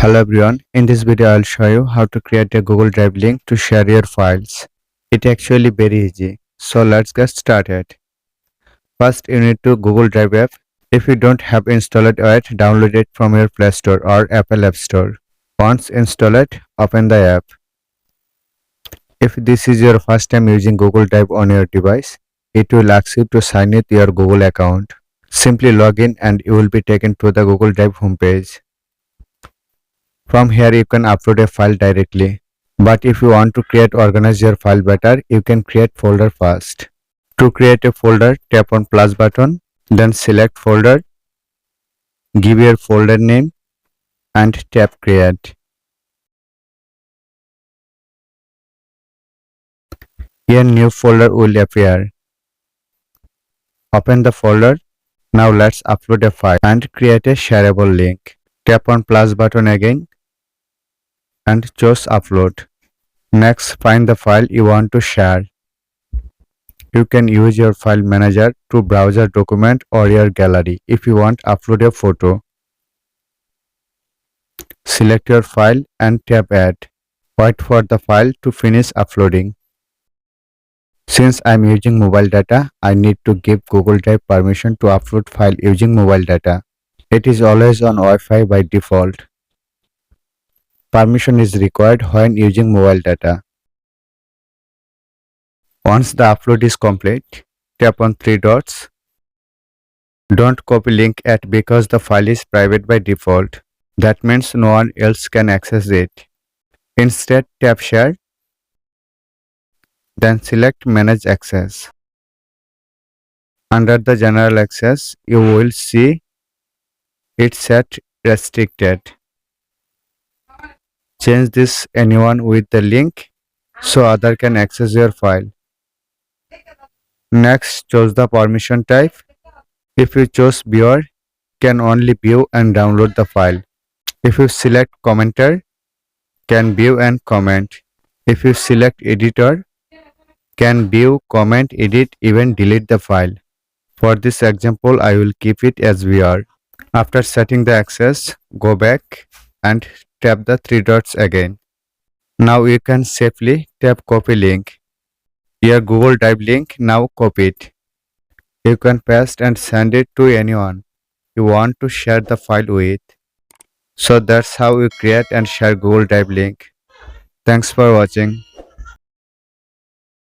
Hello everyone, in this video I'll show you how to create a Google Drive link to share your files. It's actually very easy, so let's get started. First you need to Google Drive app. If you don't have installed yet, download it from your Play Store or Apple App Store. Once installed, open the app. If this is your first time using Google Drive on your device, it will ask you to sign in with your Google account. Simply log in and you will be taken to the Google Drive homepage. From here you can upload a file directly. But if you want to organize your file better, you can create folder first. To create a folder, tap on plus button, then select folder, give your folder name and tap create. A new folder will appear. Open the folder. Now let's upload a file and create a shareable link. Tap on plus button again and choose upload. Next, find the file you want to share. You can use your file manager to browse a document or your gallery. If you want upload a photo, select your file and tap add. Wait for the file to finish uploading. Since I am using mobile data, I need to give Google Drive permission to upload file using mobile data. It is always on Wi-Fi by default. Permission is required when using mobile data. Once the upload is complete, tap on three dots. Don't copy link yet because the file is private by default. That means no one else can access it. Instead, tap share. Then select manage access. Under the general access, you will see it set restricted. Change this anyone with the link so other can access your file. Next, choose the permission type. If you choose viewer, can only view and download the file. If you select commenter, can view and comment. If you select editor, can view, comment, edit, even delete the file. For this example, I will keep it as viewer. After setting the access, go back and tap the three dots again. Now you can safely tap copy link. Your Google Drive link, now copy it. You can paste and send it to anyone you want to share the file with. So that's how you create and share Google Drive link. Thanks for watching.